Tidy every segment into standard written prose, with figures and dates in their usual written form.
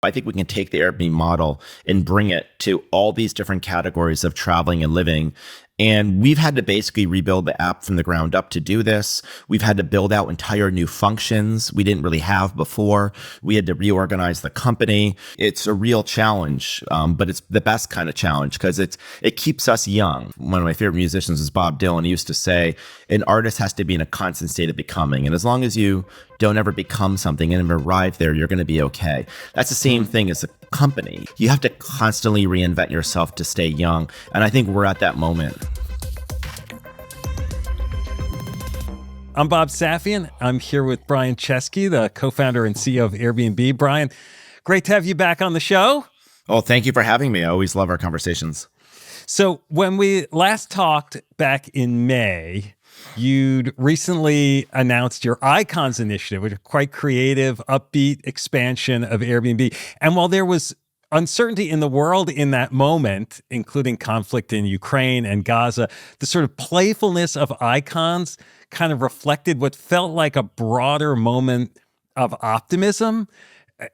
I think we can take the Airbnb model and bring it to all these different categories of traveling and living. And we've had to basically rebuild the app from the ground up to do this. We've had to build out entire new functions we didn't really have before. We had to reorganize the company. It's a real challenge, but it's the best kind of challenge because it keeps us young. One of my favorite musicians is Bob Dylan. He used to say, an artist has to be in a constant state of becoming. And as long as you don't ever become something and arrive there, you're going to be okay. That's the same thing as a company. You have to constantly reinvent yourself to stay young. And I think we're at that moment. I'm Bob Safian. I'm here with Brian Chesky, the co-founder and CEO of Airbnb. Brian, great to have you back on the show. Oh, thank you for having me. I always love our conversations. So when we last talked back in May, you'd recently announced your Icons initiative, which is quite creative, upbeat expansion of Airbnb. And while there was uncertainty in the world in that moment, including conflict in Ukraine and Gaza, the sort of playfulness of Icons kind of reflected what felt like a broader moment of optimism.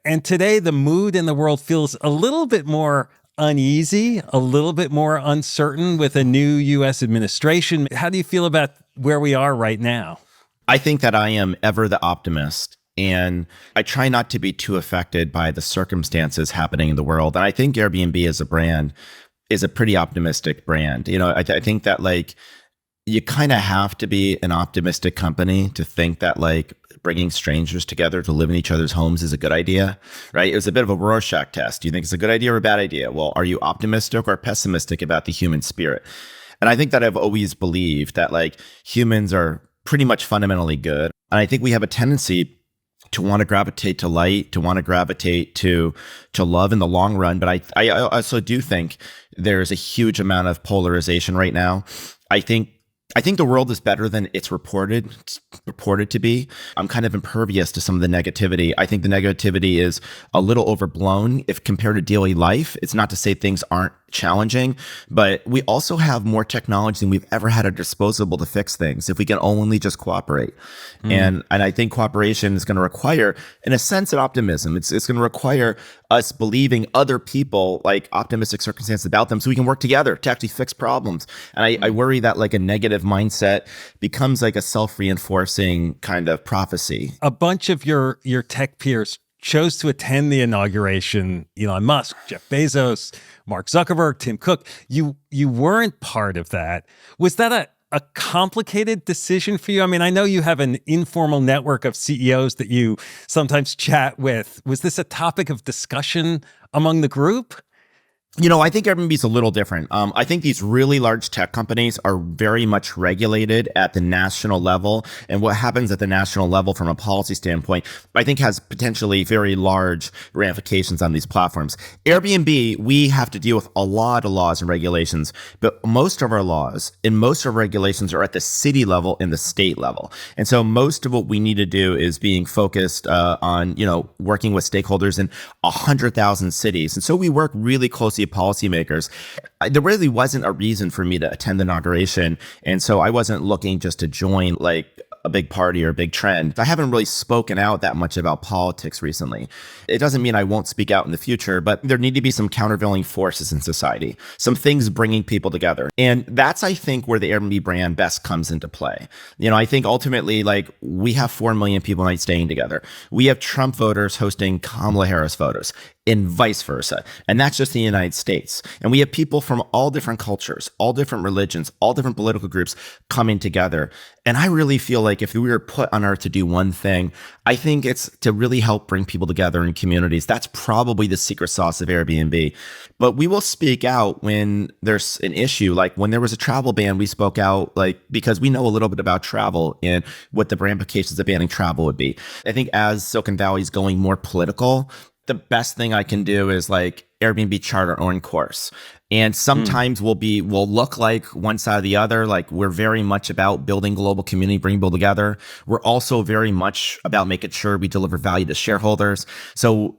And today, the mood in the world feels a little bit more uneasy, a little bit more uncertain with a new U.S. administration. How do you feel about where we are right now? I think that I am ever the optimist. And I try not to be too affected by the circumstances happening in the world. And I think Airbnb as a brand is a pretty optimistic brand. You know, I think that you kind of have to be an optimistic company to think that bringing strangers together to live in each other's homes is a good idea, right? It was a bit of a Rorschach test. Do you think it's a good idea or a bad idea? Well, are you optimistic or pessimistic about the human spirit? And I think that I've always believed that humans are pretty much fundamentally good. And I think we have a tendency to want to gravitate to light, to want to gravitate to love in the long run. But I also do think there's a huge amount of polarization right now. I think the world is better than it's reported to be. I'm kind of impervious to some of the negativity. I think the negativity is a little overblown if compared to daily life. It's not to say things aren't challenging, but we also have more technology than we've ever had at our disposal to fix things if we can only just cooperate. And I think cooperation is going to require, in a sense, an optimism. It's going to require us believing other people optimistic circumstances about them so we can work together to actually fix problems. And I worry that a negative mindset becomes a self-reinforcing kind of prophecy. A bunch of your tech peers chose to attend the inauguration. Elon Musk, Jeff Bezos, Mark Zuckerberg, Tim Cook. You weren't part of that. Was that a complicated decision for you? I mean, I know you have an informal network of CEOs that you sometimes chat with. Was this a topic of discussion among the group? I think Airbnb is a little different. I think these really large tech companies are very much regulated at the national level. And what happens at the national level from a policy standpoint, I think has potentially very large ramifications on these platforms. Airbnb, we have to deal with a lot of laws and regulations, but most of our laws and most of our regulations are at the city level and the state level. And so most of what we need to do is being focused on, working with stakeholders in 100,000 cities. And so we work really closely with policymakers. There really wasn't a reason for me to attend the inauguration. And so I wasn't looking just to join a big party or a big trend. I haven't really spoken out that much about politics recently. It doesn't mean I won't speak out in the future, but there need to be some countervailing forces in society, some things bringing people together. And that's, I think, where the Airbnb brand best comes into play. I think ultimately, we have 4 million people night staying together. We have Trump voters hosting Kamala Harris voters, and vice versa. And that's just the United States. And we have people from all different cultures, all different religions, all different political groups coming together. And I really feel like if we were put on earth to do one thing, I think it's to really help bring people together in communities. That's probably the secret sauce of Airbnb. But we will speak out when there's an issue. Like when there was a travel ban, we spoke out because we know a little bit about travel and what the implications of banning travel would be. I think as Silicon Valley is going more political, the best thing I can do is Airbnb chart our own course. And sometimes we'll look like one side or the other. We're very much about building global community, bringing people together. We're also very much about making sure we deliver value to shareholders. So,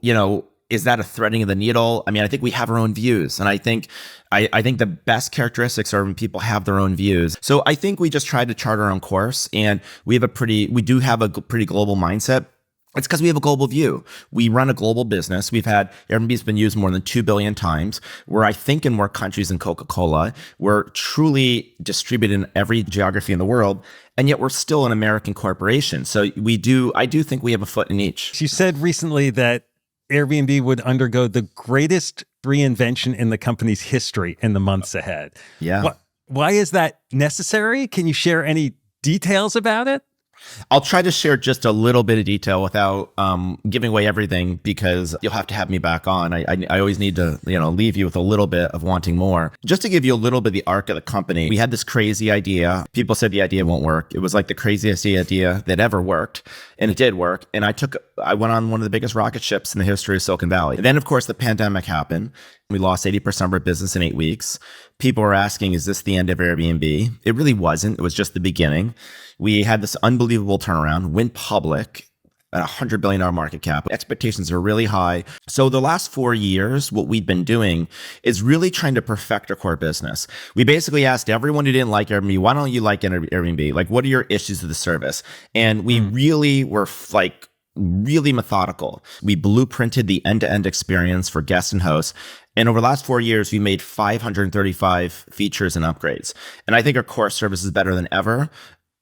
is that a threading of the needle? I mean, I think we have our own views. And I think the best characteristics are when people have their own views. So I think we just try to chart our own course, and we do have a pretty global mindset. It's because we have a global view. We run a global business. Airbnb's been used more than 2 billion times. We're, I think, in more countries than Coca-Cola. We're truly distributed in every geography in the world. And yet we're still an American corporation. So I do think we have a foot in each. You said recently that Airbnb would undergo the greatest reinvention in the company's history in the months ahead. Yeah. Why is that necessary? Can you share any details about it? I'll try to share just a little bit of detail without giving away everything, because you'll have to have me back on. I always need to leave you with a little bit of wanting more. Just to give you a little bit of the arc of the company, we had this crazy idea. People said the idea won't work. It was like the craziest idea that ever worked, and it did work. And I went on one of the biggest rocket ships in the history of Silicon Valley. And then, of course, the pandemic happened. We lost 80% of our business in 8 weeks. People were asking, is this the end of Airbnb? It really wasn't. It was just the beginning. We had this unbelievable turnaround, went public at $100 billion market cap. Expectations are really high. So the last 4 years, what we've been doing is really trying to perfect our core business. We basically asked everyone who didn't like Airbnb, why don't you like Airbnb? Like, what are your issues with the service? And we really were really methodical. We blueprinted the end-to-end experience for guests and hosts. And over the last 4 years, we made 535 features and upgrades. And I think our core service is better than ever.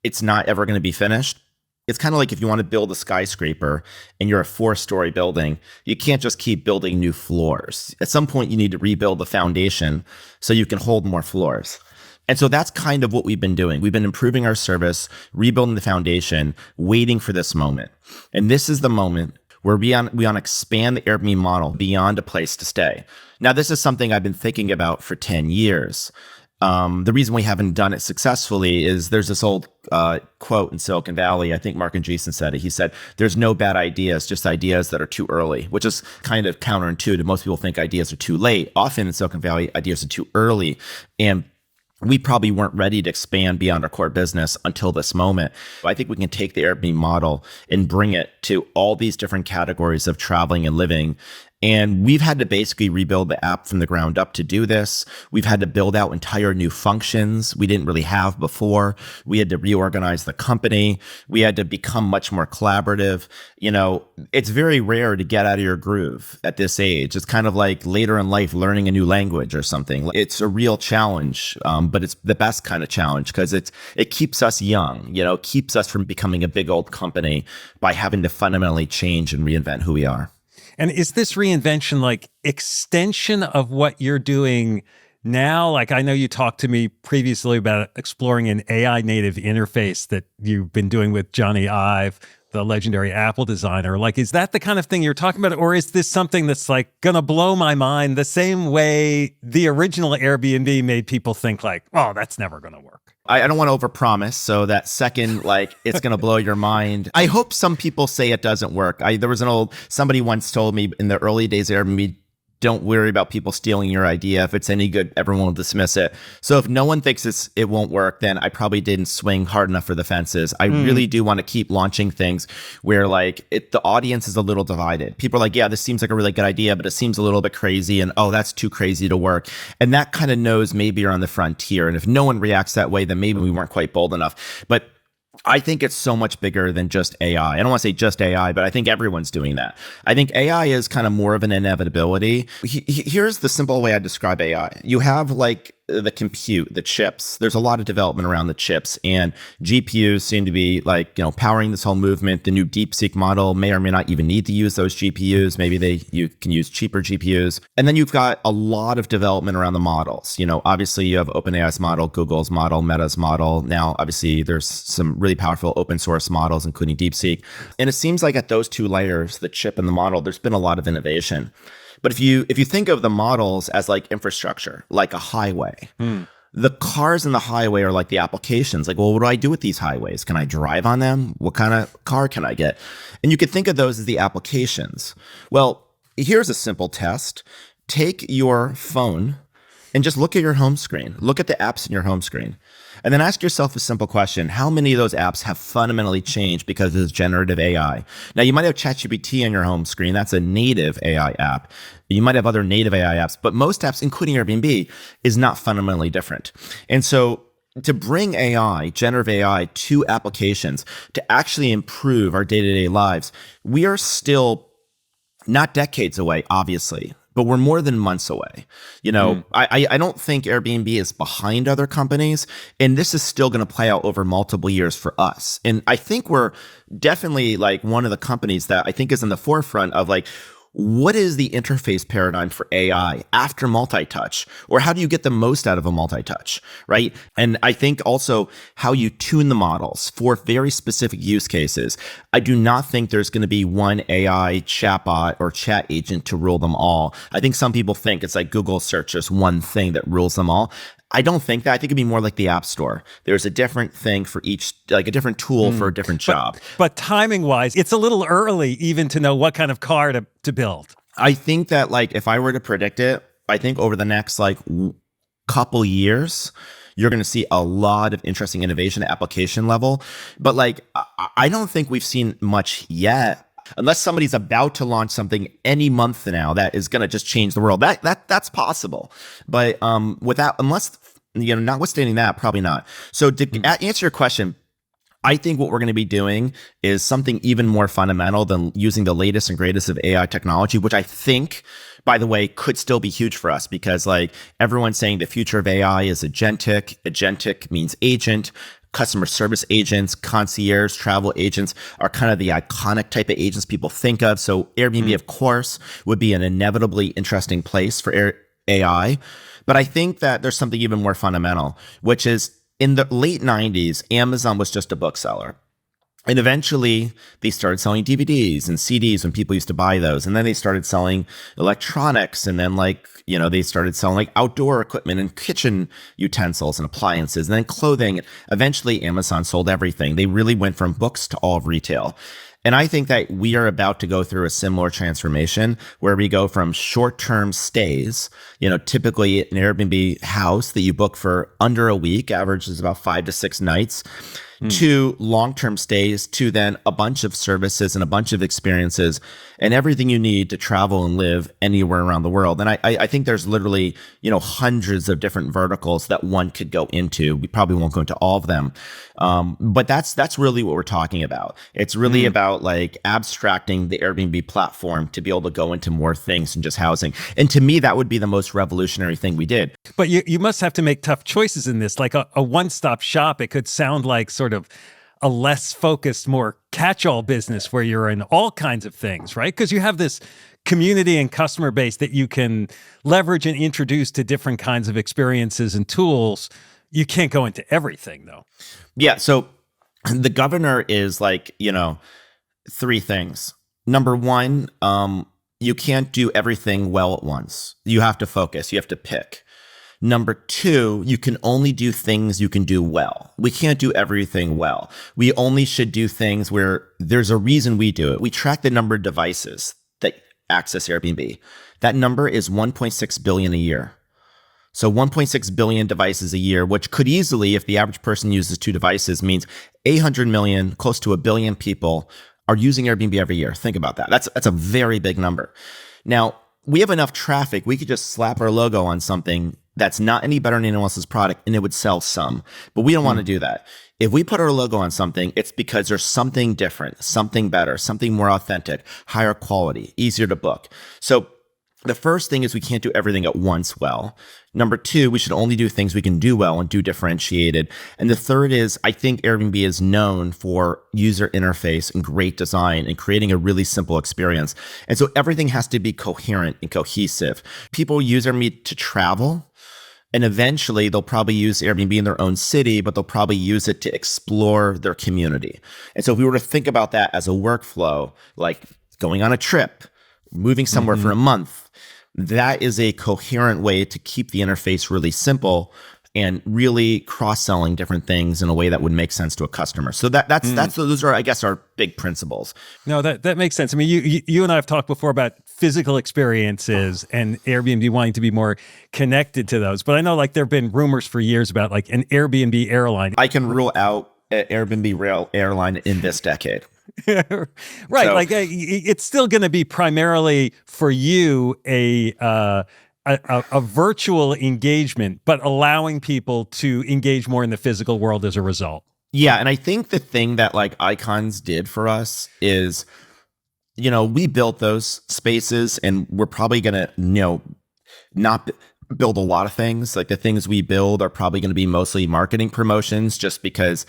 It's not ever going to be finished. It's kind of like if you want to build a skyscraper and you're a 4-story building, you can't just keep building new floors. At some point, you need to rebuild the foundation so you can hold more floors. And so that's kind of what we've been doing. We've been improving our service, rebuilding the foundation, waiting for this moment. And this is the moment where we want to expand the Airbnb model beyond a place to stay. Now, this is something I've been thinking about for 10 years. The reason we haven't done it successfully is there's this old quote in Silicon Valley. I think Mark Andreessen said it. He said, there's no bad ideas, just ideas that are too early, which is kind of counterintuitive. Most people think ideas are too late. Often in Silicon Valley, ideas are too early. And we probably weren't ready to expand beyond our core business until this moment. I think we can take the Airbnb model and bring it to all these different categories of traveling and living. And we've had to basically rebuild the app from the ground up to do this. We've had to build out entire new functions we didn't really have before. We had to reorganize the company. We had to become much more collaborative. It's very rare to get out of your groove at this age. It's kind of like later in life learning a new language or something. It's a real challenge, but it's the best kind of challenge because it keeps us young, keeps us from becoming a big old company by having to fundamentally change and reinvent who we are. And is this reinvention like extension of what you're doing now? Like, I know you talked to me previously about exploring an AI native interface that you've been doing with Johnny Ive, the legendary Apple designer. Like, is that the kind of thing you're talking about? Or is this something that's like going to blow my mind the same way the original Airbnb made people think like, oh, that's never going to work? I don't want to overpromise. So that second, it's going to blow your mind. I hope some people say it doesn't work. There was somebody once told me in the early days of Airbnb, don't worry about people stealing your idea. If it's any good, everyone will dismiss it. So if no one thinks it won't work, then I probably didn't swing hard enough for the fences. I really do want to keep launching things where the audience is a little divided. People are like, yeah, this seems like a really good idea, but it seems a little bit crazy. And oh, that's too crazy to work. And that kind of knows maybe you're on the frontier. And if no one reacts that way, then maybe we weren't quite bold enough. But I think it's so much bigger than just AI. I don't want to say just AI, but I think everyone's doing that. I think AI is kind of more of an inevitability. Here's the simple way I describe AI. You have the compute, the chips. There's a lot of development around the chips, and GPUs seem to be powering this whole movement. The new Deepseek model may or may not even need to use those GPUs. Maybe you can use cheaper GPUs. And then you've got a lot of development around the models. Obviously you have OpenAI's model, Google's model, Meta's model. Now, obviously there's some really powerful open source models, including Deepseek. And it seems like at those two layers, the chip and the model, there's been a lot of innovation. But if you think of the models as infrastructure, like a highway, the cars in the highway are like the applications. What do I do with these highways? Can I drive on them? What kind of car can I get? And you could think of those as the applications. Well, here's a simple test. Take your phone and just look at your home screen. Look at the apps in your home screen. And then ask yourself a simple question. How many of those apps have fundamentally changed because of this generative AI? Now, you might have ChatGPT on your home screen. That's a native AI app. You might have other native AI apps, but most apps, including Airbnb, is not fundamentally different. And so to bring AI, generative AI, to applications to actually improve our day-to-day lives, we are still not decades away, obviously, but we're more than months away. I don't think Airbnb is behind other companies, and this is still going to play out over multiple years for us. And I think we're definitely like one of the companies that I think is in the forefront of like, what is the interface paradigm for AI after multi-touch? Or how do you get the most out of a multi-touch, right? And I think also how you tune the models for very specific use cases. I do not think there's going to be one AI chatbot or chat agent to rule them all. I think some people think it's like Google search, there's one thing that rules them all. I don't think that. I think it'd be more like the App Store. There's a different thing for each, like a different tool for a different job. But timing wise, it's a little early even to know what kind of car to build. I think that like if I were to predict it, I think over the next like couple years, you're going to see a lot of interesting innovation at application level. But like, I don't think we've seen much yet. Unless somebody's about to launch something any month now that is going to just change the world, that's possible. But notwithstanding that, probably not. So to answer your question, I think what we're going to be doing is something even more fundamental than using the latest and greatest of AI technology, which I think, by the way, could still be huge for us because like everyone's saying the future of AI is agentic. Agentic means agent. Customer service agents, concierge, travel agents are kind of the iconic type of agents people think of. So Airbnb, of course, would be an inevitably interesting place for AI. But I think that there's something even more fundamental, which is in the late 90s, Amazon was just a bookseller. And eventually they started selling DVDs and CDs when people used to buy those. And then they started selling electronics. And then they started selling like outdoor equipment and kitchen utensils and appliances and then clothing. Eventually Amazon sold everything. They really went from books to all of retail. And I think that we are about to go through a similar transformation where we go from short-term stays, typically an Airbnb house that you book for under a week, average is about 5 to 6 nights, to long-term stays, to then a bunch of services and a bunch of experiences and everything you need to travel and live anywhere around the world. And I think there's literally, hundreds of different verticals that one could go into. We probably won't go into all of them. But that's really what we're talking about. It's really about like abstracting the Airbnb platform to be able to go into more things than just housing. And to me, that would be the most revolutionary thing we did. But you must have to make tough choices in this, like a one-stop shop. It could sound like sort of a less focused, more catch-all business where you're in all kinds of things, right? Because you have this community and customer base that you can leverage and introduce to different kinds of experiences and tools. You can't go into everything, though. Yeah. So the governor is like, 3 things. Number 1, you can't do everything well at once. You have to focus. You have to pick. Number 2, you can only do things you can do well. We can't do everything well. We only should do things where there's a reason we do it. We track the number of devices that access Airbnb. That number is 1.6 billion a year. So 1.6 billion devices a year, which could easily, if the average person uses 2 devices, means 800 million, close to 1 billion people are using Airbnb every year. Think about that. That's a very big number. Now, we have enough traffic. We could just slap our logo on something that's not any better than anyone else's product and it would sell some. But we don't want to do that. If we put our logo on something, it's because there's something different, something better, something more authentic, higher quality, easier to book. So the first thing is we can't do everything at once well. Number 2, we should only do things we can do well and do differentiated. And the third is I think Airbnb is known for user interface and great design and creating a really simple experience. And so everything has to be coherent and cohesive. People use Airbnb to travel. And eventually they'll probably use Airbnb in their own city, but they'll probably use it to explore their community. And so if we were to think about that as a workflow, like going on a trip, moving somewhere for a month, that is a coherent way to keep the interface really simple and really cross-selling different things in a way that would make sense to a customer. So those are, I guess, our big principles. No, that makes sense. I mean, you and I have talked before about physical experiences and Airbnb wanting to be more connected to those. But I know like there have been rumors for years about like an Airbnb airline. I can rule out an Airbnb airline in this decade. Right. So, like it's still going to be primarily for you a a virtual engagement, but allowing people to engage more in the physical world as a result. Yeah. And I think the thing that like icons did for us is, we built those spaces and we're probably going to, not build a lot of things. Like the things we build are probably going to be mostly marketing promotions just because,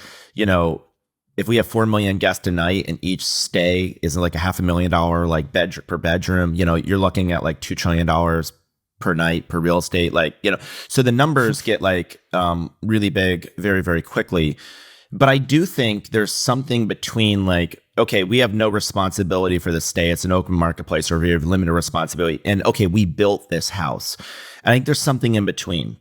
if we have 4 million guests a night and each stay is like $500,000 like per bedroom, you're looking at like $2 trillion per night per real estate. Like, so the numbers get like really big very, very quickly. But I do think there's something between like, okay, we have no responsibility for the stay. It's an open marketplace or we have limited responsibility. And okay, we built this house. I think there's something in between.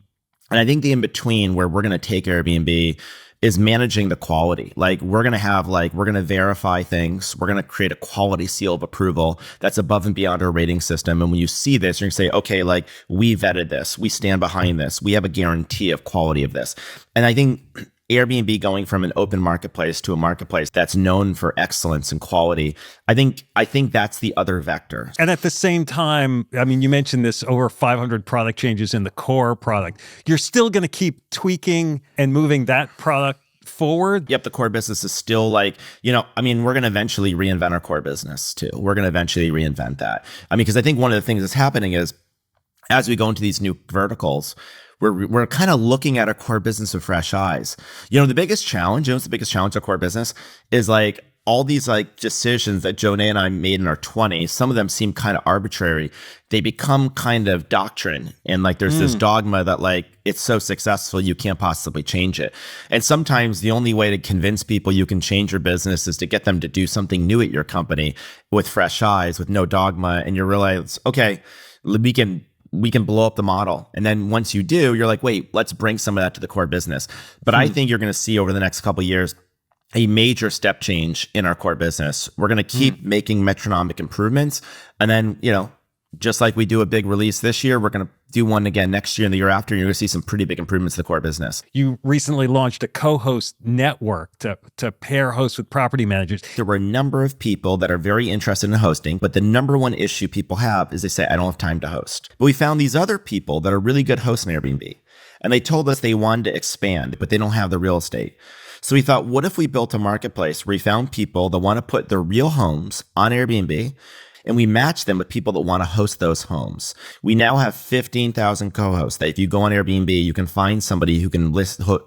And I think the in between where we're going to take Airbnb is managing the quality. Like we're going to verify things. We're going to create a quality seal of approval that's above and beyond our rating system. And when you see this, you're going to say, okay, like we vetted this. We stand behind this. We have a guarantee of quality of this. And I think Airbnb going from an open marketplace to a marketplace that's known for excellence and quality, I think that's the other vector. And at the same time, I mean, you mentioned this over 500 product changes in the core product. You're still going to keep tweaking and moving that product forward? Yep, the core business is still like, we're going to eventually reinvent our core business too. We're going to eventually reinvent that. because I think one of the things that's happening is as we go into these new verticals, we're kind of looking at our core business with fresh eyes. The biggest challenge, what's the biggest challenge of core business is like all these like decisions that Jonah and I made in our 20s. Some of them seem kind of arbitrary. They become kind of doctrine. And like there's this dogma that like it's so successful, you can't possibly change it. And sometimes the only way to convince people you can change your business is to get them to do something new at your company with fresh eyes, with no dogma. And you realize, okay, we can blow up the model. And then once you do, you're like, wait, let's bring some of that to the core business. But I think you're going to see over the next couple of years, a major step change in our core business. We're going to keep making metronomic improvements. And then, just like we do a big release this year, we're going to do one again next year and the year after. You're going to see some pretty big improvements to the core business. You recently launched a co-host network to pair hosts with property managers. There were a number of people that are very interested in hosting, but the number one issue people have is they say, I don't have time to host. But we found these other people that are really good hosts in Airbnb. And they told us they wanted to expand, but they don't have the real estate. So we thought, what if we built a marketplace where we found people that want to put their real homes on Airbnb and we match them with people that want to host those homes. We now have 15,000 co-hosts that if you go on Airbnb, you can find somebody who can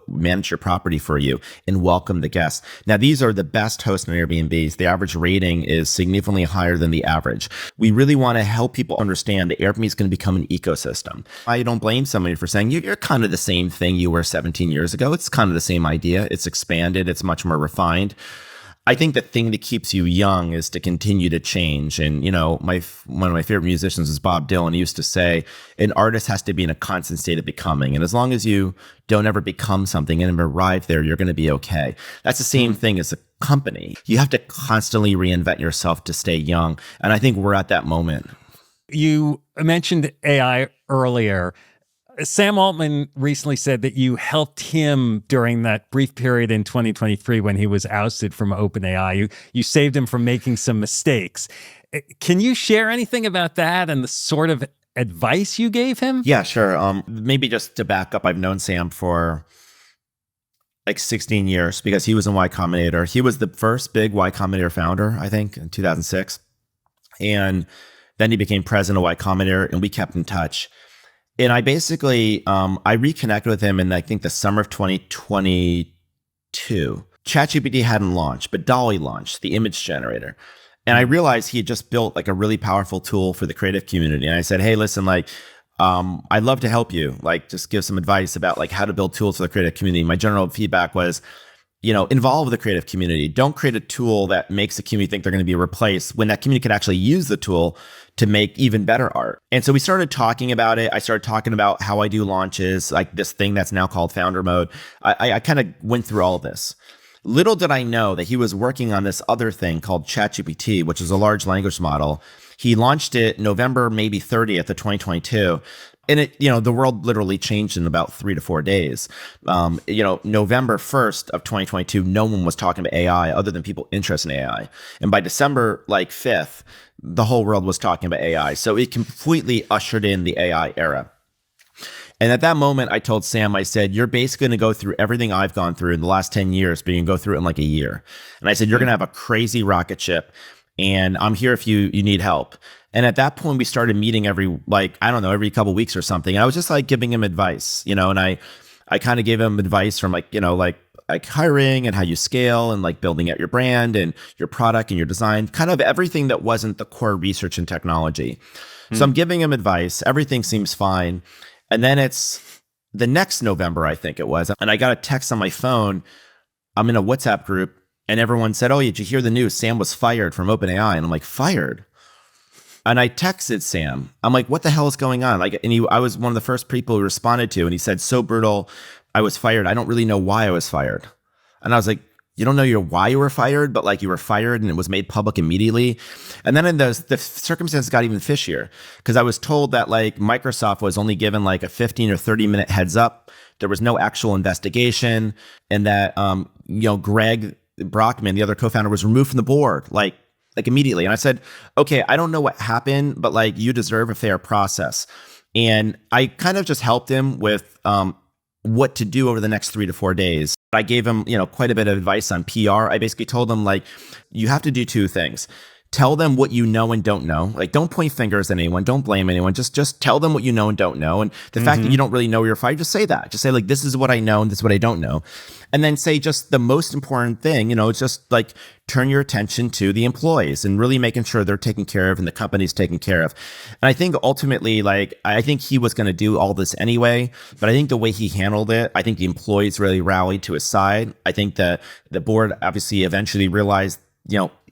manage your property for you and welcome the guests. Now, these are the best hosts on Airbnbs. The average rating is significantly higher than the average. We really want to help people understand that Airbnb is going to become an ecosystem. I don't blame somebody for saying you're kind of the same thing you were 17 years ago. It's kind of the same idea. It's expanded. It's much more refined. I think the thing that keeps you young is to continue to change. And, one of my favorite musicians is Bob Dylan. He used to say, an artist has to be in a constant state of becoming. And as long as you don't ever become something and arrive there, you're going to be okay. That's the same thing as a company. You have to constantly reinvent yourself to stay young. And I think we're at that moment. You mentioned AI earlier. Sam Altman recently said that you helped him during that brief period in 2023 when he was ousted from OpenAI. You saved him from making some mistakes. Can you share anything about that and the sort of advice you gave him? Yeah, sure. Maybe just to back up, I've known Sam for like 16 years because he was in Y Combinator. He was the first big Y Combinator founder, I think, in 2006. And then he became president of Y Combinator and we kept in touch. And I basically, I reconnected with him in, I think, the summer of 2022. ChatGPT hadn't launched, but DALL-E launched, the image generator. And I realized he had just built like a really powerful tool for the creative community. And I said, hey, listen, like, I'd love to help you, like, just give some advice about like how to build tools for the creative community. My general feedback was, involve the creative community. Don't create a tool that makes the community think they're going to be replaced when that community can actually use the tool to make even better art. And so we started talking about it. I started talking about how I do launches, like this thing that's now called Founder Mode. I kind of went through all of this. Little did I know that he was working on this other thing called ChatGPT, which is a large language model. He launched it November, maybe 30th of 2022. And the world literally changed in about 3 to 4 days. November 1st of 2022, no one was talking about AI other than people interested in AI. And by December 5th, the whole world was talking about AI. So it completely ushered in the AI era. And at that moment, I told Sam, I said, you're basically going to go through everything I've gone through in the last 10 years, but you can go through it in like a year. And I said, you're going to have a crazy rocket ship, and I'm here if you need help. And at that point, we started meeting every couple of weeks or something. And I was just giving him advice, and I kind of gave him advice from hiring and how you scale and building out your brand and your product and your design, kind of everything that wasn't the core research and technology. So I'm giving him advice. Everything seems fine. And then it's the next November, I think it was. And I got a text on my phone. I'm in a WhatsApp group, and everyone said, oh, did you hear the news? Sam was fired from OpenAI. And I'm like, fired? And I texted Sam. I'm like, what the hell is going on? I was one of the first people who responded to, and he said, so brutal, I was fired. I don't really know why I was fired. And I was like, you don't know why you were fired, but you were fired and it was made public immediately. And then the circumstances got even fishier, because I was told that Microsoft was only given a 15 or 30 minute heads up. There was no actual investigation, and that Greg Brockman, the other co-founder, was removed from the board immediately. And I said, okay, I don't know what happened, but you deserve a fair process. And I kind of just helped him with what to do over the next 3 to 4 days. I gave him, quite a bit of advice on PR. I basically told him you have to do 2 things. Tell them what you know and don't know. Don't point fingers at anyone. Don't blame anyone. Just tell them what you know and don't know. And the fact that you don't really know you're fired, just say that. Just say this is what I know and this is what I don't know. And then say just the most important thing, it's just turn your attention to the employees and really making sure they're taken care of and the company's taken care of. And I think ultimately, I think he was going to do all this anyway, but I think the way he handled it, I think the employees really rallied to his side. I think the board obviously eventually realized,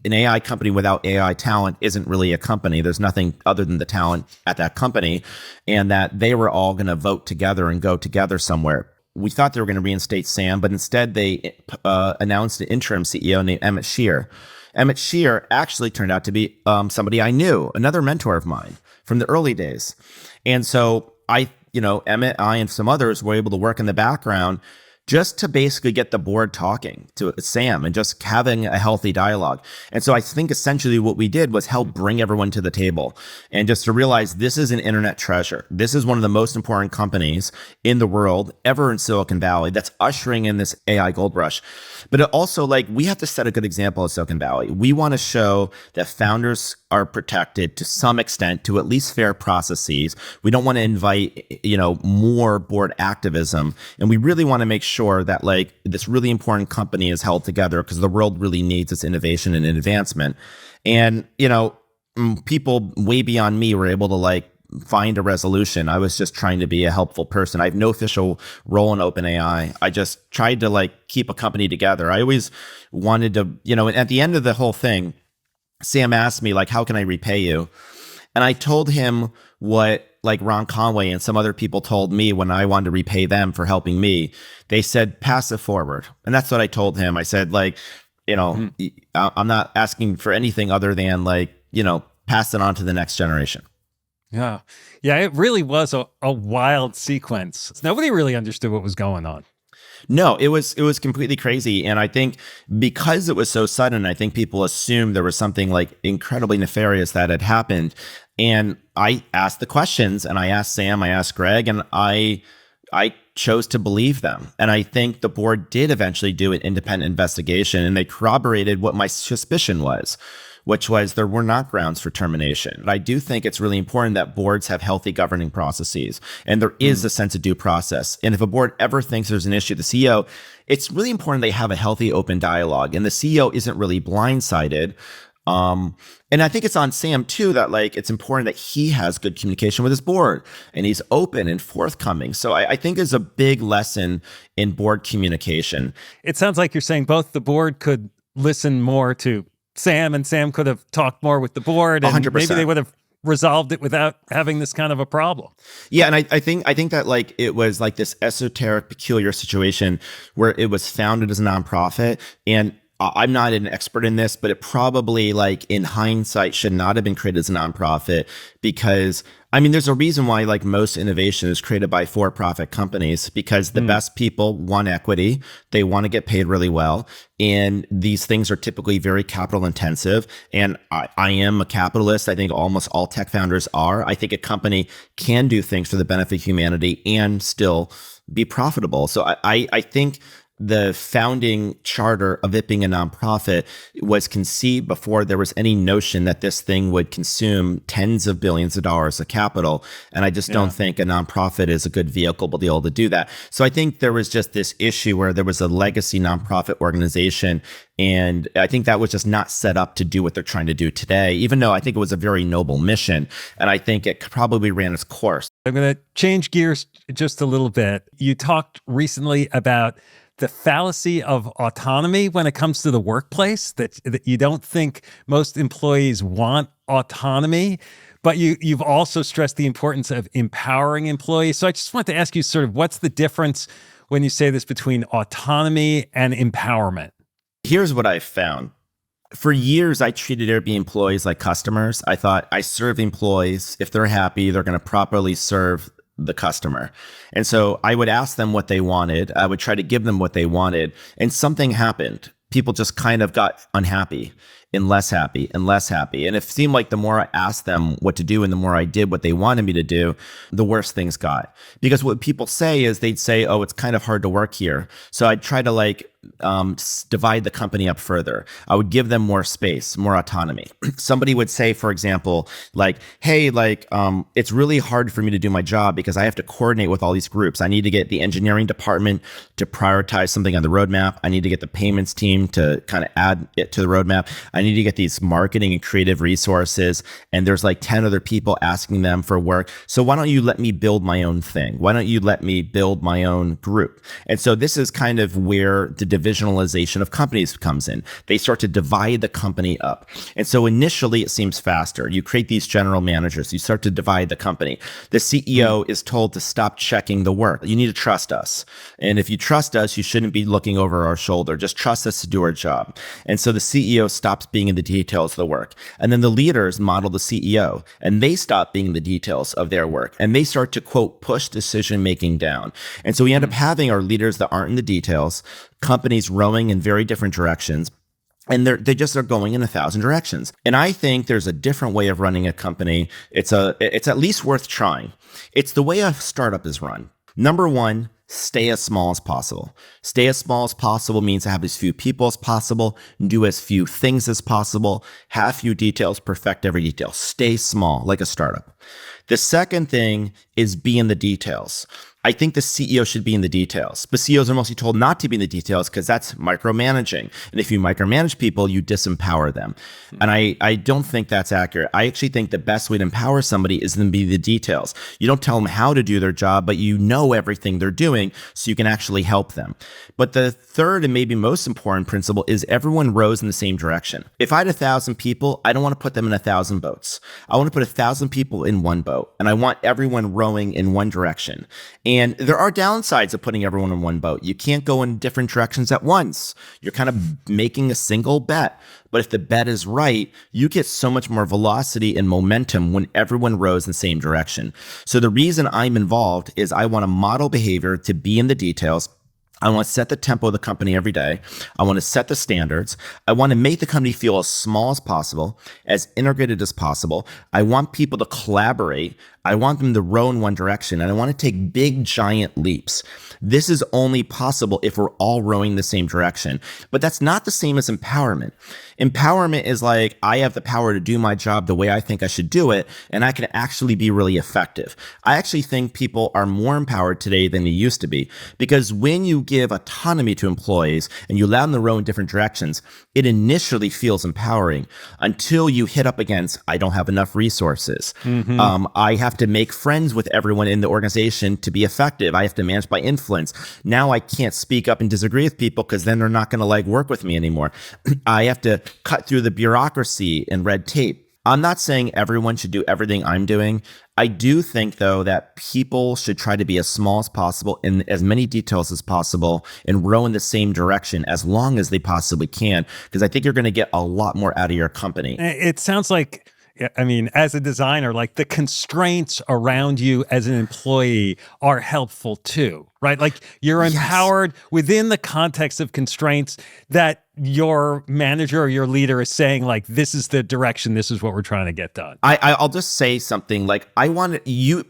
an AI company without AI talent isn't really a company. There's nothing other than the talent at that company, and that they were all going to vote together and go together somewhere. We thought they were going to reinstate Sam, but instead they announced an interim CEO named Emmett Shear. Emmett Shear actually turned out to be somebody I knew, another mentor of mine from the early days. And so Emmett, I, and some others were able to work in the background just to basically get the board talking to Sam and just having a healthy dialogue. And so I think essentially what we did was help bring everyone to the table and just to realize this is an internet treasure. This is one of the most important companies in the world, ever in Silicon Valley, that's ushering in this AI gold rush. But it also, we have to set a good example of Silicon Valley. We want to show that founders are protected to some extent, to at least fair processes. We don't want to invite, more board activism. And we really want to make sure that this really important company is held together, because the world really needs its innovation and advancement. And, people way beyond me were able to find a resolution. I was just trying to be a helpful person. I have no official role in OpenAI. I just tried to keep a company together. I always wanted to, and at the end of the whole thing, Sam asked me how can I repay you? And I told him what Ron Conway and some other people told me when I wanted to repay them for helping me. They said, pass it forward. And that's what I told him. I said, I'm not asking for anything other than pass it on to the next generation. Yeah. Yeah, it really was a wild sequence. Nobody really understood what was going on. No, it was completely crazy. And I think because it was so sudden, I think people assumed there was something incredibly nefarious that had happened. And I asked the questions, and I asked Sam, I asked Greg, and I chose to believe them. And I think the board did eventually do an independent investigation, and they corroborated what my suspicion was, which was there were not grounds for termination. And I do think it's really important that boards have healthy governing processes, and there is a sense of due process. And if a board ever thinks there's an issue, the CEO, it's really important they have a healthy, open dialogue, and the CEO isn't really blindsided. And I think it's on Sam too, that it's important that he has good communication with his board and he's open and forthcoming. So I think there's a big lesson in board communication. It sounds like you're saying both the board could listen more to Sam, and Sam could have talked more with the board, and 100%. Maybe they would have resolved it without having this kind of a problem. Yeah, and I think that it was this esoteric, peculiar situation where it was founded as a nonprofit, and I'm not an expert in this, but it probably in hindsight should not have been created as a nonprofit, because I mean, there's a reason why like most innovation is created by for-profit companies because the best people want equity. They want to get paid really well. And these things are typically very capital intensive. And I am a capitalist. I think almost all tech founders are. I think a company can do things for the benefit of humanity and still be profitable. So I think the founding charter of it being a nonprofit was conceived before there was any notion that this thing would consume tens of billions of dollars of capital. And I just don't think a nonprofit is a good vehicle to be able to do that. So I think there was just this issue where there was a legacy nonprofit organization. And I think that was just not set up to do what they're trying to do today, even though I think it was a very noble mission. And I think it probably ran its course. I'm going to change gears just a little bit. You talked recently about the fallacy of autonomy when it comes to the workplace, that you don't think most employees want autonomy, but you've also stressed the importance of empowering employees. So I just want to ask you sort of what's the difference when you say this between autonomy and empowerment? Here's what I've found. For years, I treated Airbnb employees like customers. I thought I serve employees. If they're happy, they're going to properly serve the customer. And so I would ask them what they wanted. I would try to give them what they wanted. And something happened. People just kind of got unhappy and less happy and less happy. And it seemed like the more I asked them what to do and the more I did what they wanted me to do, the worse things got. Because what people say is they'd say, oh, it's kind of hard to work here. So I'd try to divide the company up further. I would give them more space, more autonomy. Somebody would say, for example, hey, it's really hard for me to do my job because I have to coordinate with all these groups. I need to get the engineering department to prioritize something on the roadmap. I need to get the payments team to kind of add it to the roadmap. I need to get these marketing and creative resources. And there's like 10 other people asking them for work. So why don't you let me build my own thing? Why don't you let me build my own group? And so this is kind of where the divisionalization of companies comes in. They start to divide the company up. And so initially it seems faster. You create these general managers. You start to divide the company. The CEO is told to stop checking the work. You need to trust us. And if you trust us, you shouldn't be looking over our shoulder. Just trust us to do our job. And so the CEO stops being in the details of the work. And then the leaders model the CEO and they stop being in the details of their work. And they start to, quote, push decision making down. And so we end up having our leaders that aren't in the details, companies rowing in very different directions. And they just are going in 1,000 directions. And I think there's a different way of running a company. It's at least worth trying. It's the way a startup is run. Number one, stay as small as possible. Stay as small as possible means have as few people as possible, do as few things as possible, have few details, perfect every detail. Stay small like a startup. The second thing is be in the details. I think the CEO should be in the details, but CEOs are mostly told not to be in the details because that's micromanaging. And if you micromanage people, you disempower them. And I don't think that's accurate. I actually think the best way to empower somebody is to be the details. You don't tell them how to do their job, but you know everything they're doing so you can actually help them. But the third and maybe most important principle is everyone rows in the same direction. If I had 1,000 people, I don't want to put them in 1,000 boats. I want to put 1,000 people in one boat, and I want everyone rowing in one direction. And there are downsides of putting everyone in one boat. You can't go in different directions at once. You're kind of making a single bet. But if the bet is right, you get so much more velocity and momentum when everyone rows in the same direction. So the reason I'm involved is I want to model behavior to be in the details. I want to set the tempo of the company every day. I want to set the standards. I want to make the company feel as small as possible, as integrated as possible. I want people to collaborate. I want them to row in one direction, and I want to take big, giant leaps. This is only possible if we're all rowing the same direction. But that's not the same as empowerment. Empowerment is like, I have the power to do my job the way I think I should do it, and I can actually be really effective. I actually think people are more empowered today than they used to be, because when you give autonomy to employees and you allow them to row in different directions, it initially feels empowering until you hit up against, I don't have enough resources. I have to make friends with everyone in the organization to be effective. I have to manage by influence. Now I can't speak up and disagree with people because then they're not going to work with me anymore. I have to cut through the bureaucracy and red tape. I'm not saying everyone should do everything I'm doing. I do think, though, that people should try to be as small as possible in as many details as possible and row in the same direction as long as they possibly can, because I think you're going to get a lot more out of your company. It sounds like I mean, as a designer, like the constraints around you as an employee are helpful too, right? Like you're empowered within the context of constraints that your manager or your leader is saying, like, this is the direction, this is what we're trying to get done. I'll just say something like, you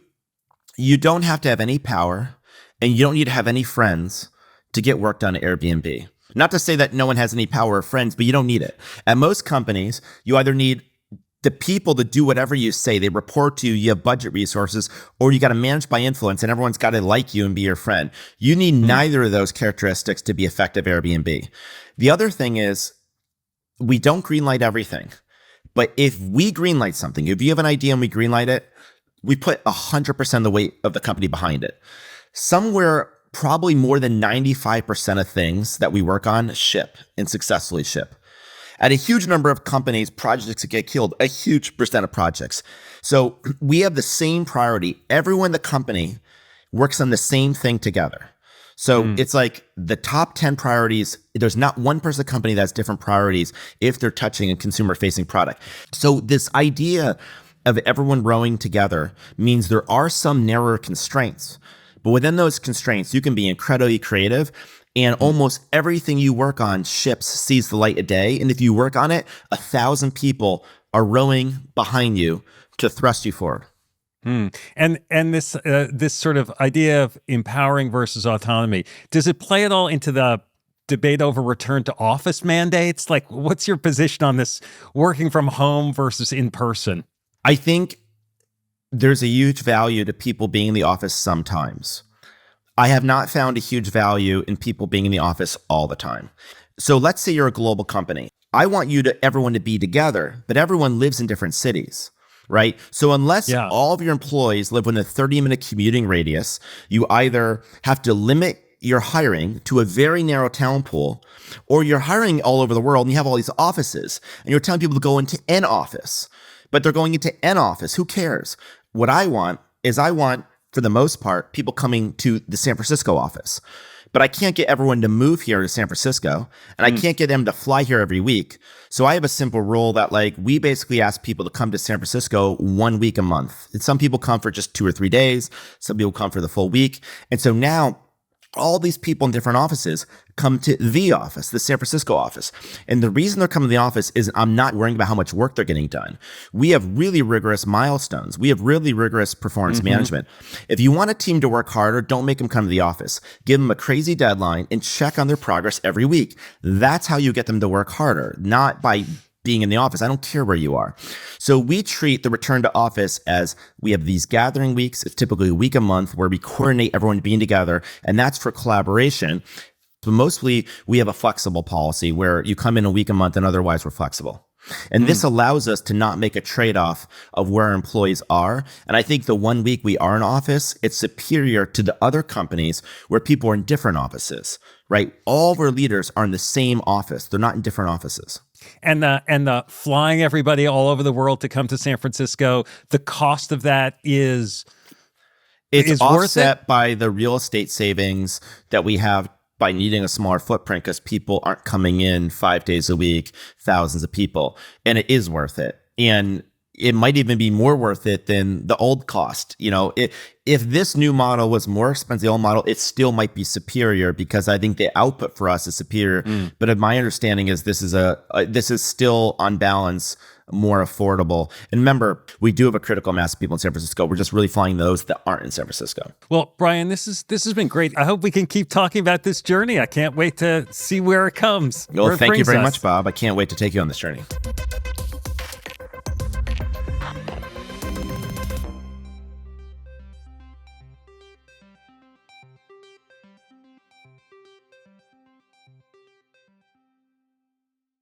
don't have to have any power and you don't need to have any friends to get work done at Airbnb. Not to say that no one has any power or friends, but you don't need it. At most companies, you either need the people to do whatever you say, they report to you, you have budget resources, or you got to manage by influence and everyone's got to like you and be your friend. You need neither of those characteristics to be effective Airbnb. The other thing is, we don't greenlight everything. But if we greenlight something, if you have an idea and we greenlight it, we put 100% of the weight of the company behind it. Somewhere, probably more than 95% of things that we work on ship and successfully ship. At a huge number of companies, projects get killed, a huge percent of projects. So we have the same priority. Everyone in the company works on the same thing together. So it's like the top 10 priorities, there's not one person company that has different priorities if they're touching a consumer-facing product. So this idea of everyone rowing together means there are some narrower constraints. But within those constraints, you can be incredibly creative. And almost everything you work on sees the light of day. And if you work on it, 1,000 people are rowing behind you to thrust you forward. And this sort of idea of empowering versus autonomy, does it play at all into the debate over return to office mandates? Like, what's your position on this working from home versus in person? I think there's a huge value to people being in the office sometimes. I have not found a huge value in people being in the office all the time. So let's say you're a global company. I want everyone to be together, but everyone lives in different cities, right? So unless all of your employees live within a 30-minute commuting radius, you either have to limit your hiring to a very narrow talent pool, or you're hiring all over the world and you have all these offices and you're telling people to go into an office, but they're going into an office. Who cares? What I want, for the most part, people coming to the San Francisco office. But I can't get everyone to move here to San Francisco, and I can't get them to fly here every week. So I have a simple rule that, like, we basically ask people to come to San Francisco 1 week a month. And some people come for just 2 or 3 days. Some people come for the full week. And so now all these people in different offices come to the office, the San Francisco office. And the reason they're coming to the office is I'm not worrying about how much work they're getting done. We have really rigorous milestones. We have really rigorous performance management. If you want a team to work harder, don't make them come to the office. Give them a crazy deadline and check on their progress every week. That's how you get them to work harder, not by being in the office. I don't care where you are. So we treat the return to office as we have these gathering weeks. It's typically a week a month where we coordinate everyone being together, and that's for collaboration. But mostly we have a flexible policy where you come in a week a month and otherwise we're flexible. And this allows us to not make a trade-off of where our employees are. And I think the 1 week we are in office, it's superior to the other companies where people are in different offices, right? All of our leaders are in the same office. They're not in different offices. And the flying everybody all over the world to come to San Francisco, the cost of that is offset by the real estate savings that we have by needing a smaller footprint because people aren't coming in 5 days a week, thousands of people, and it is worth it. And it might even be more worth it than the old cost. You know, if this new model was more expensive than the old model, it still might be superior because I think the output for us is superior. But my understanding is this is still on balance more affordable. And remember, we do have a critical mass of people in San Francisco. We're just really flying those that aren't in San Francisco. Well, Brian, this has been great. I hope we can keep talking about this journey. I can't wait to see where it comes. Well, thank you very much, Bob. I can't wait to take you on this journey.